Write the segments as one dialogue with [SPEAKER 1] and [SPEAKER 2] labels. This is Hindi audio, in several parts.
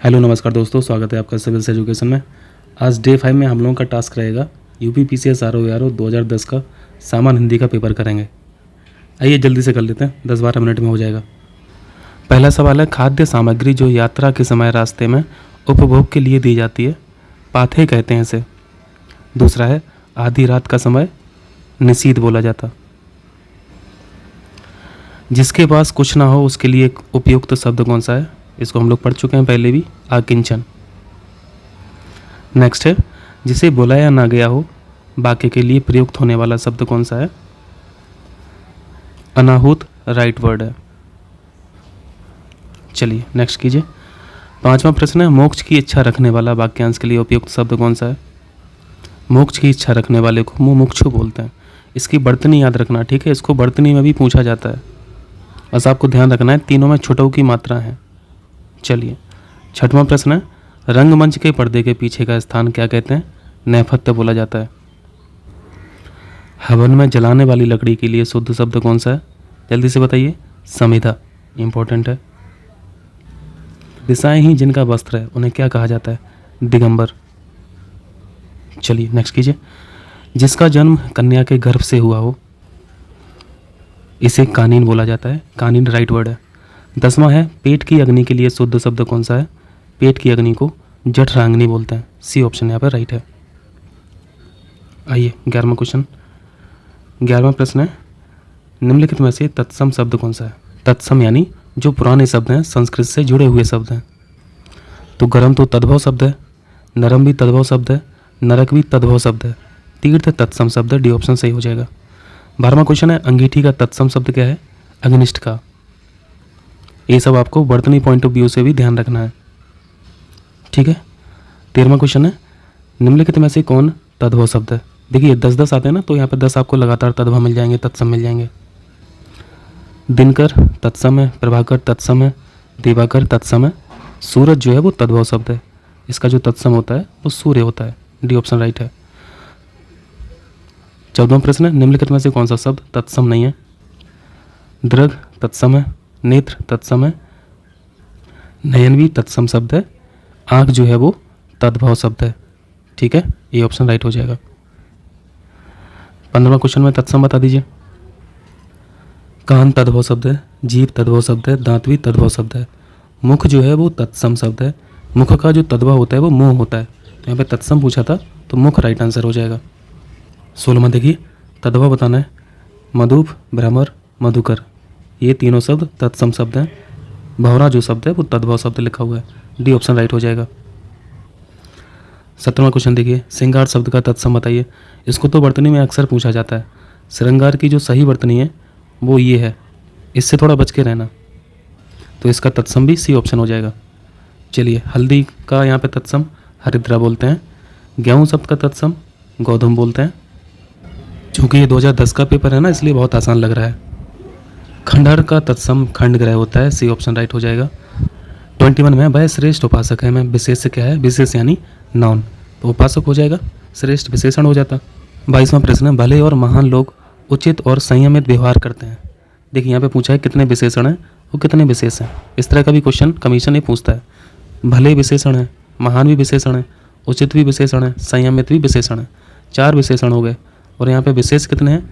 [SPEAKER 1] हेलो नमस्कार दोस्तों, स्वागत है आपका सिविल्स एजुकेशन में। आज डे 5 में हम लोगों का टास्क रहेगा यूपी पीसीएस आरओ 2010 का सामान्य हिंदी का पेपर करेंगे। आइए जल्दी से कर लेते हैं, 10-12 मिनट में हो जाएगा। पहला सवाल है, खाद्य सामग्री जो यात्रा के समय रास्ते में उपभोग के लिए दी जाती है, पाथे कहते हैं इसे। दूसरा है, आधी रात का समय निशीथ बोला जाता। जिसके पास कुछ ना हो उसके लिए उपयुक्त शब्द कौन सा है? इसको हम लोग पढ़ चुके हैं पहले भी, आकिंचन। नेक्स्ट है, जिसे बुलाया ना गया हो, वाक्य के लिए प्रयुक्त होने वाला शब्द कौन सा है? अनाहूत राइट वर्ड है। चलिए नेक्स्ट कीजिए। 5वां प्रश्न है, मोक्ष की इच्छा रखने वाला वाक्यांश के लिए उपयुक्त शब्द कौन सा है? मोक्ष की इच्छा रखने वाले को मुमुक्षु बोलते हैं। इसकी वर्तनी याद रखना, ठीक है? इसको वर्तनी में भी पूछा जाता है, बस आपको ध्यान रखना है, तीनों में छुटऊ की मात्रा है। चलिए 6वां प्रश्न है, रंगमंच के पर्दे के पीछे का स्थान क्या कहते हैं? नेपथ्य बोला जाता है। हवन में जलाने वाली लकड़ी के लिए शुद्ध शब्द कौन सा है? जल्दी से बताइए। समिधा इंपॉर्टेंट है। दिशाएं ही जिनका वस्त्र है उन्हें क्या कहा जाता है? दिगंबर। चलिए नेक्स्ट कीजिए। जिसका जन्म कन्या के गर्भ से हुआ हो, इसे कानीन बोला जाता है। कानीन राइट वर्ड है। 10वां है, पेट की अग्नि के लिए शुद्ध शब्द कौन सा है? पेट की अग्नि को जठराग्नि बोलते हैं। सी ऑप्शन यहाँ पर राइट है। आइए 11वां क्वेश्चन। 11वां प्रश्न है, निम्नलिखित में से तत्सम शब्द कौन सा है? तत्सम यानी जो पुराने शब्द हैं, संस्कृत से जुड़े हुए शब्द हैं। तो गर्म तो तद्भव शब्द है, नरम भी तद्भव शब्द है, नरक भी तद्भव शब्द है, तीर्थ तत्सम शब्द है। डी ऑप्शन सही हो जाएगा। 12वां क्वेश्चन है, अंगीठी का तत्सम शब्द क्या है? अग्निष्ठ का। ये सब आपको वर्तनी पॉइंट ऑफ व्यू से भी ध्यान रखना है, ठीक है? 13वां क्वेश्चन है, निम्नलिखित में से कौन तद्भव शब्द है? देखिए 10-10 आते हैं ना, तो यहाँ पर 10 आपको लगातार तद्भव मिल जाएंगे, तत्सम मिल जाएंगे। दिनकर तत्सम है, प्रभाकर तत्सम है, दिवाकर तत्सम है। सूरज जो है वो तद्भव शब्द है, इसका जो तत्सम होता है वो सूर्य होता है। डी ऑप्शन राइट है। 14वां प्रश्न है, निम्नलिखित में से कौन सा शब्द तत्सम नहीं है? दृग तत्सम है, नेत्र तत्सम है, नयन भी तत्सम शब्द है, आँख जो है वो तद्भव शब्द है, ठीक है? ये ऑप्शन राइट हो जाएगा। 15वां क्वेश्चन में तत्सम बता दीजिए। कान तद्भव शब्द है, जीभ तद्भव शब्द है, दांत भी तद्भव शब्द है, मुख जो है वो तत्सम शब्द है। मुख का जो तद्भव होता है वो मुंह होता है, तो यहाँ पे तत्सम पूछा था तो मुख राइट आंसर हो जाएगा। 16वां देखिए, तद्भव बताना है। मधुप, भ्रमर, मधुकर, ये तीनों शब्द तत्सम शब्द हैं। भौरा जो शब्द है वो तद्भव शब्द लिखा हुआ है। डी ऑप्शन राइट हो जाएगा। 17वां क्वेश्चन देखिए, श्रृंगार शब्द का तत्सम बताइए। इसको तो वर्तनी में अक्सर पूछा जाता है। श्रृंगार की जो सही वर्तनी है वो ये है, इससे थोड़ा बच के रहना, तो इसका तत्सम भी सी ऑप्शन हो जाएगा। चलिए, हल्दी का यहाँ पे तत्सम हरिद्रा बोलते हैं। गेहूँ शब्द का तत्सम गौधम बोलते हैं। चूँकि ये 2010 का पेपर है ना, इसलिए बहुत आसान लग रहा है। खंडहर का तत्सम खंड ग्रह होता है। सी ऑप्शन राइट हो जाएगा। 21 में वह श्रेष्ठ उपासक है में विशेष क्या है? विशेष यानी नाउन, तो उपासक हो जाएगा, श्रेष्ठ विशेषण हो जाता। 22वां प्रश्न है, भले और महान लोग उचित और संयमित व्यवहार करते हैं। देखिए यहाँ पे पूछा है कितने विशेषण हैं और कितने विशेष हैं। इस तरह का भी क्वेश्चन कमीशन ही पूछता है। भले विशेषण है, महान भी विशेषण है, उचित भी विशेषण है, संयमित भी विशेषण है। 4 विशेषण हो गए, और यहाँ पे विशेष कितने हैं?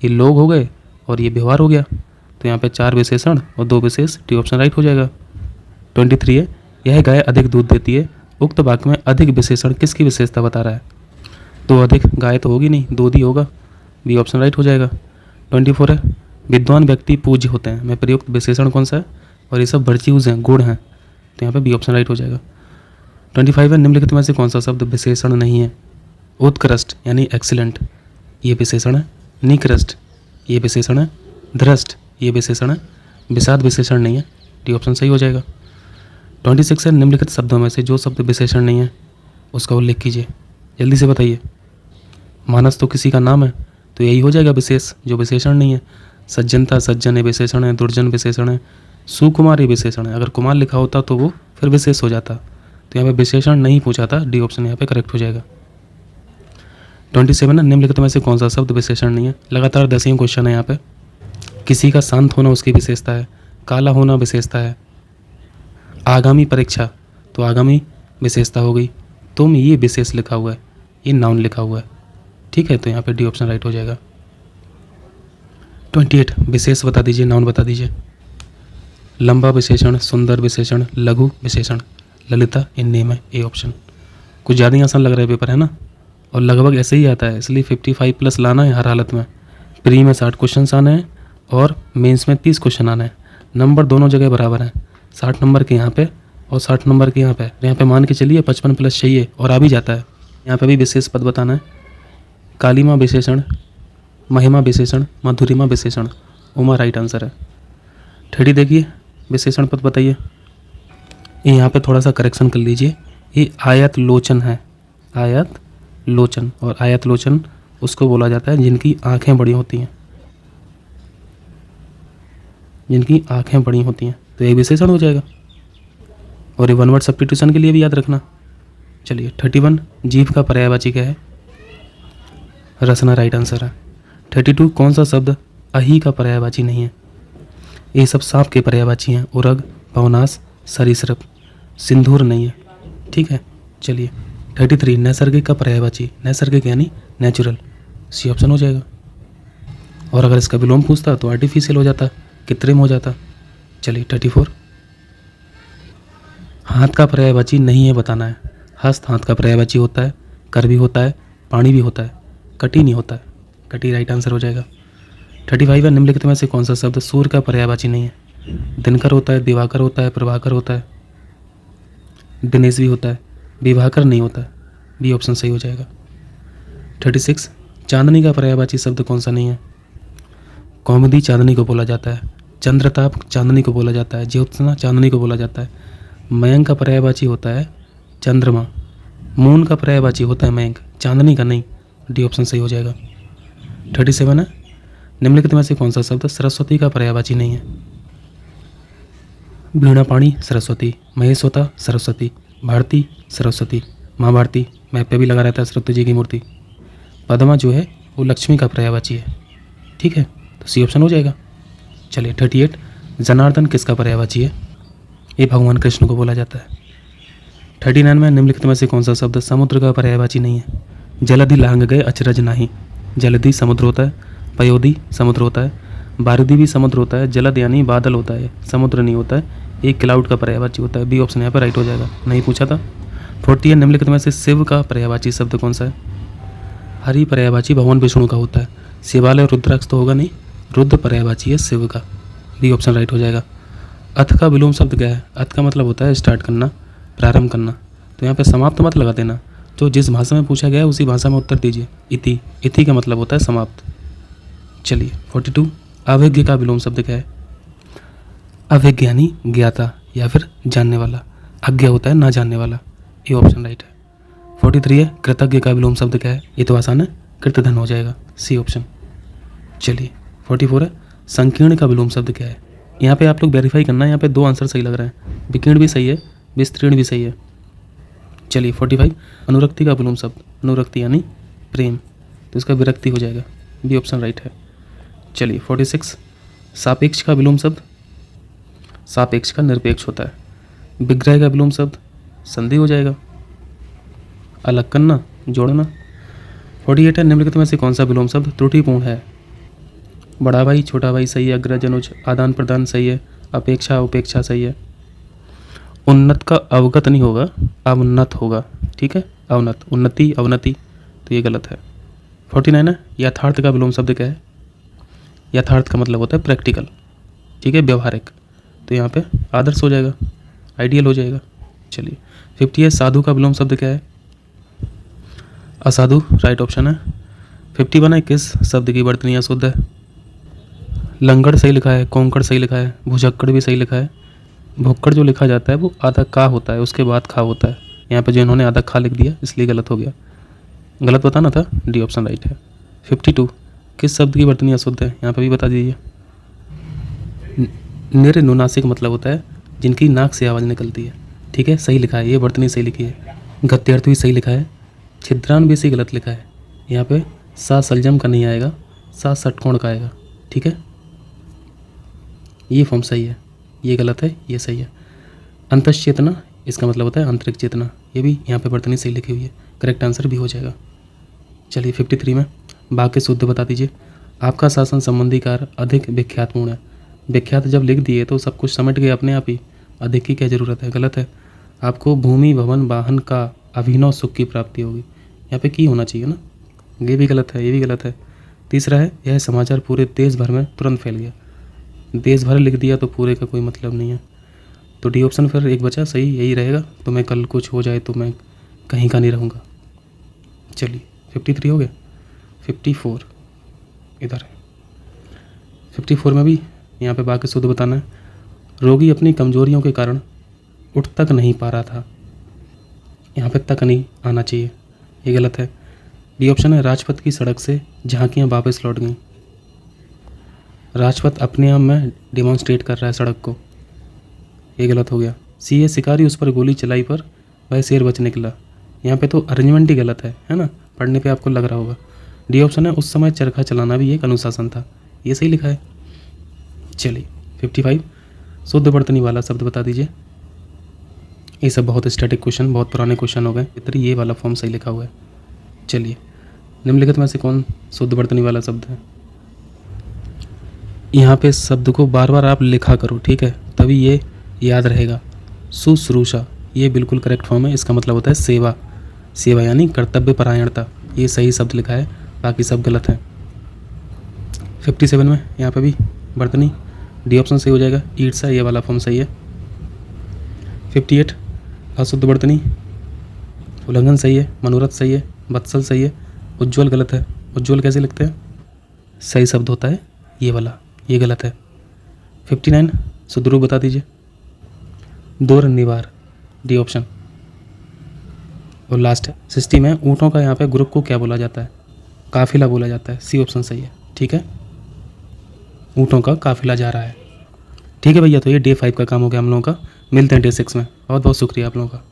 [SPEAKER 1] ये लोग हो गए और ये व्यवहार हो गया, तो यहाँ पे 4 विशेषण और 2 विशेष। डी ऑप्शन राइट हो जाएगा। 23 है, यह गाय अधिक दूध देती है। उक्त वाक्य में अधिक विशेषण किसकी विशेषता बता रहा है? तो अधिक गाय तो होगी नहीं, दूध ही होगा। बी ऑप्शन राइट हो जाएगा। 24 है, विद्वान व्यक्ति पूज्य होते हैं में प्रयुक्त विशेषण कौन सा है? और ये सब वर्च्यूज हैं, गुण हैं, तो यहाँ पे बी ऑप्शन राइट हो जाएगा। 25 है, निम्नलिखित में से कौन सा शब्द विशेषण नहीं है? उत्कृष्ट यानी एक्सीलेंट, ये विशेषण है। निकृष्ट ये विशेषण है। धृष्ट ये विशेषण है। विषाद विशेषण नहीं है। डी ऑप्शन सही हो जाएगा। 26 है, निम्नलिखित शब्दों में से जो शब्द विशेषण नहीं है उसका उल्लेख कीजिए। जल्दी से बताइए। मानस तो किसी का नाम है, तो यही हो जाएगा विशेष जो विशेषण नहीं है। सज्जनता सज्जन ये विशेषण है। दुर्जन विशेषण है। सुकुमार ये विशेषण है। अगर कुमार लिखा होता तो वो फिर विशेष हो जाता, तो यहाँ पे विशेषण नहीं पूछा था। डी ऑप्शन यहाँ पे करेक्ट हो जाएगा। 27 है, निम्नलिखित में से कौन सा शब्द विशेषण नहीं है? लगातार 10वां क्वेश्चन है यहाँ पे। किसी का शांत होना उसकी विशेषता है। काला होना विशेषता है। आगामी परीक्षा तो आगामी विशेषता हो गई। तुम ये विशेष लिखा हुआ है, ये नाउन लिखा हुआ है, ठीक है, तो यहाँ पे डी ऑप्शन राइट हो जाएगा। 28 विशेष बता दीजिए, नाउन बता दीजिए। लंबा विशेषण, सुंदर विशेषण, लघु विशेषण, ललिता इन नेम है ए ऑप्शन। कुछ ज़्यादा ही आसान लग रहा है पेपर, है ना, और लगभग ऐसे ही आता है, इसलिए 55 प्लस लाना है हर हालत में। प्री में 60 क्वेश्चन आने हैं और मेंस में 30 क्वेश्चन आना है। नंबर दोनों जगह बराबर हैं, 60 नंबर के यहाँ पे और 60 नंबर के यहाँ पे मान के चलिए 55 प्लस चाहिए और आ भी जाता है। यहाँ पे भी विशेष पद बताना है। कालीमा विशेषण, महिमा विशेषण, मधुरिमा विशेषण, उमा राइट आंसर है। 30 देखिए, विशेषण पद बताइए। ये यहाँ पे थोड़ा सा करेक्शन कर लीजिए, ये आयत लोचन है, आयत लोचन, और आयत लोचन उसको बोला जाता है जिनकी आंखें बड़ी होती हैं, जिनकी आंखें बड़ी होती हैं, तो ये विशेषण हो जाएगा। और ये वन वर्ड सब्स्टिट्यूशन के लिए भी याद रखना। चलिए 31 जीभ का पर्यायवाची क्या है? रसना राइट आंसर है। 32 कौन सा शब्द अही का पर्यायवाची नहीं है? ये सब सांप के पर्यायवाची हैं, उरग, पवनास, सरीसृप, सिंदूर नहीं है, ठीक है। चलिए 33 नैसर्गिक का पर्यायवाची, नैसर्गिक यानी नेचुरल, सी ऑप्शन हो जाएगा। और अगर इसका विलोम पूछता तो आर्टिफिशियल हो जाता, कृत्रिम हो जाता। चलिए 34 हाथ का पर्यायवाची नहीं है बताना है। हस्त हाथ का पर्यायवाची होता है, कर भी होता है, पानी भी होता है, कटी नहीं होता है, कटी राइट आंसर हो जाएगा। 35 है निम्नलिखित में से कौन सा शब्द सूर्य का पर्यायवाची नहीं है? दिनकर होता है, दिवाकर होता है, प्रभाकर होता है, दिनेश भी होता है, विभाकर नहीं होता है, बी ऑप्शन सही हो जाएगा। 36 चांदनी का पर्यायवाची शब्द कौन सा नहीं है? कौमुदी चांदनी को बोला जाता है, चंद्रताप चांदनी को बोला जाता है, ज्योत्सना चांदनी को बोला जाता है, मयंक का पर्यायवाची होता है चंद्रमा, मून का पर्यायवाची होता है मयंक, चांदनी का नहीं, डी ऑप्शन सही हो जाएगा। 37 है निम्नलिखित में से कौन सा शब्द सरस्वती का पर्यायवाची नहीं है? वीणा पाणी सरस्वती, महेश्वता सरस्वती, भारती सरस्वती, माँ भारती, मैप पे भी लगा रहता है सरस्वती जी की मूर्ति। पद्मा जो है वो लक्ष्मी का पर्यायवाची है, ठीक है, तो सी ऑप्शन हो जाएगा। चलिए 38 जनार्दन किसका पर्यायवाची है? ये भगवान कृष्ण को बोला जाता है। 39 में निम्नलिखित में से कौन सा शब्द समुद्र का पर्यायवाची नहीं है? जलधि लांग गए अचरज नाही, जलधि समुद्र होता है, पयोधि समुद्र होता है, बारिधि भी समुद्र होता है, जलद यानी बादल होता है, समुद्र नहीं होता है, एक क्लाउड का पर्यायवाची होता है, बी ऑप्शन यहाँ पर राइट हो जाएगा, नहीं पूछा था। 40 है निम्नलिखित में से शिव का पर्यायवाची शब्द कौन सा है? हरि पर्यायवाची भगवान विष्णु का होता है, शिवालय रुद्राक्ष तो होगा नहीं, रुद्र पर्यायवाची है शिव का, बी ऑप्शन राइट हो जाएगा। अथ का विलोम शब्द क्या है? अथ का मतलब होता है स्टार्ट करना, प्रारंभ करना, तो यहाँ पे समाप्त मत लगा देना, जो जिस भाषा में पूछा गया है उसी भाषा में उत्तर दीजिए। इति, इति का मतलब होता है समाप्त। चलिए 42 अभिज्ञ का विलोम शब्द क्या है? अभिज्ञ यानी ज्ञाता या फिर जानने वाला, अज्ञ होता है ना जानने वाला, ये ऑप्शन राइट है। 43 है कृतज्ञ का विलोम शब्द क्या है? ये तो आसान है, कृतधन हो जाएगा, सी ऑप्शन। चलिए 44 है संकीर्ण का विलोम शब्द क्या है? यहाँ पे आप लोग वेरीफाई करना है, यहाँ पे दो आंसर सही लग रहे हैं, विकीर्ण भी सही है, विस्तीर्ण भी सही है। चलिए 45 अनुरक्ति का विलोम शब्द, अनुरक्ति यानी प्रेम, तो इसका विरक्ति हो जाएगा, बी ऑप्शन राइट है। चलिए 46 सापेक्ष का विलोम शब्द, सापेक्ष का निरपेक्ष होता है। विग्रह का विलोम शब्द संधि हो जाएगा, अलग करना, जोड़ना। 48 है निम्नलिखित में से कौन सा विलोम शब्द त्रुटिपूर्ण है? बड़ा भाई छोटा भाई सही है, अग्रज अनुज, आदान प्रदान सही है, अपेक्षा उपेक्षा सही है। उन्नत का अवगत नहीं होगा, अवनत होगा, ठीक है, अवनत, उन्नति अवनति, तो ये गलत है। 49 है यथार्थ का विलोम शब्द क्या है? यथार्थ का मतलब होता है प्रैक्टिकल, ठीक है, व्यवहारिक, तो यहाँ पे आदर्श हो जाएगा, आइडियल हो जाएगा। चलिए 50 है साधु का विलोम शब्द क्या है? असाधु राइट ऑप्शन है। 51 है किस शब्द की वर्तनी अशुद्ध है? लंगड़ सही लिखा है, कोंकड़ सही लिखा है, भुजक्कड़ भी सही लिखा है। भुक्कड़ जो लिखा जाता है वो आधा का होता है, उसके बाद खा होता है, यहाँ पे जो इन्होंने आधा खा लिख दिया इसलिए गलत हो गया, गलत बताना था, डी ऑप्शन राइट है। 52 किस शब्द की वर्तनी अशुद्ध है? यहाँ पे भी बता दीजिए। निर्नुनासिक मतलब होता है जिनकी नाक से आवाज़ निकलती है, ठीक है, सही लिखा है, ये वर्तनी सही लिखी है। गत्यर्थ भी सही लिखा है, छिद्रान भी सही गलत लिखा है, यहाँ पे सा सलजम का नहीं आएगा, सा षटकोण का आएगा, ठीक है, ये फॉर्म सही है, ये गलत है, ये सही है। अंतश्चेतना इसका मतलब होता है आंतरिक चेतना। ये भी यहाँ पे वर्तनी सही लिखी हुई है, करेक्ट आंसर भी हो जाएगा। चलिए 53 में वाक्य शुद्ध बता दीजिए। आपका शासन संबंधी कार्य अधिक विख्यातपूर्ण है। विख्यात जब लिख दिए तो सब कुछ समझ गए अपने आप ही, अधिक की क्या ज़रूरत है, गलत है। आपको भूमि भवन वाहन का अभिनव सुख की प्राप्ति होगी, यहाँ पे की होना चाहिए ना, ये भी गलत है, ये भी गलत है। तीसरा है यह समाचार पूरे देश भर में तुरंत फैल गया। देश भर लिख दिया तो पूरे का कोई मतलब नहीं है, तो डी ऑप्शन फिर एक बचा सही, यही रहेगा। तो मैं कल कुछ हो जाए तो मैं कहीं का नहीं रहूँगा। चलिए 53 हो गया। 54 इधर है। 54 में भी यहाँ पे वाक्य शुद्ध बताना है। रोगी अपनी कमजोरियों के कारण उठ तक नहीं पा रहा था, यहाँ पे तक नहीं आना चाहिए, ये गलत है। डी ऑप्शन है राजपथ की सड़क से झांकियाँ वापस लौट गईं। राजपथ अपने आप में डिमॉन्स्ट्रेट कर रहा है सड़क को, ये गलत हो गया। सी है शिकारी उस पर गोली चलाई पर वह शेर बच निकला, यहाँ पे तो अरेंजमेंट ही गलत है ना, पढ़ने पे आपको लग रहा होगा। डी ऑप्शन है उस समय चरखा चलाना भी एक अनुशासन था, ये सही लिखा है। चलिए 55 शुद्ध वर्तनी वाला शब्द बता दीजिए। ये सब बहुत स्टैटिक क्वेश्चन, बहुत पुराने क्वेश्चन हो गए, इतनी ये वाला फॉर्म सही लिखा हुआ है। चलिए निम्नलिखित में से कौन शुद्ध वर्तनी वाला शब्द है। यहाँ पे शब्द को बार बार आप लिखा करो, ठीक है, तभी ये याद रहेगा। शुश्रूषा ये बिल्कुल करेक्ट फॉर्म है, इसका मतलब होता है सेवा। सेवा यानी कर्तव्य परायणता, ये सही शब्द लिखा है, बाकी सब गलत है। 57 में यहाँ पे भी वर्तनी, डी ऑप्शन सही हो जाएगा। ईर्षा ये वाला फॉर्म सही है। 58 अशुद्ध वर्तनी, उल्लंघन सही है, मनोरथ सही है, वत्सल सही है, उज्ज्वल गलत है। उज्ज्वल कैसे लिखते हैं, सही शब्द होता है ये वाला, ये गलत है। 59 शुद्ध रूप बता दीजिए। दौर निवार, डी ऑप्शन। और लास्ट है 60 में ऊँटों का यहाँ पे ग्रुप को क्या बोला जाता है, काफिला बोला जाता है, सी ऑप्शन सही है, ठीक है, ऊँटों का काफिला जा रहा है। ठीक है भैया, तो ये डे 5 का काम हो गया हम लोगों का। मिलते हैं डे 6 में। बहुत बहुत शुक्रिया आप लोगों का।